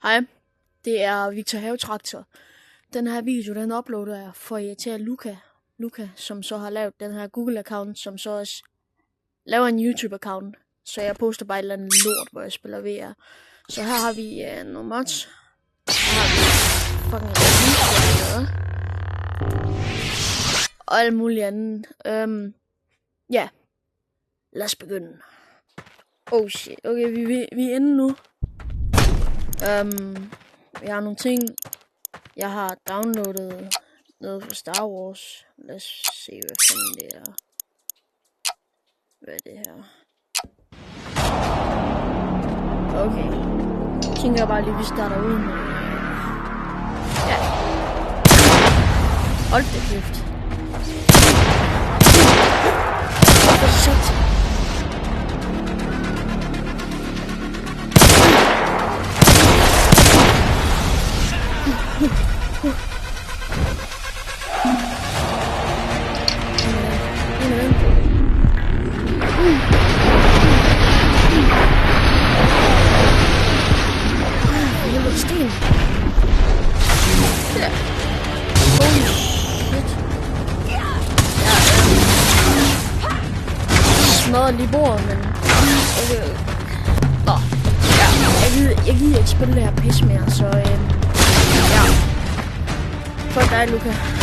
Hej, det er Victor Havetraktor. Den her video, den uploader jeg for at irritere Luca, som så har lavet den her Google-account, som så også laver en YouTube-account. Så jeg poster bare et eller andet lort, hvor jeg spiller VR. Så her har vi nogle mods. Her har vi fucking og alt muligt andet. Ja, lad os begynde. Oh shit, okay, vi er inde nu. Jeg har nogle ting. Jeg har downloadet noget fra Star Wars. Lad os se, hvad fanden det er. Hvad er det her? Okay. Jeg tænker bare lige, vi starter ud med... Ja. Hold da kæft. Hvad shit? Sten. Ja. Holy shit. Smadret lige bordet, men... Okay. Nå. Ja, jeg gider ikke spille det her pis mere, så... Ja. Fuck dig, Luca.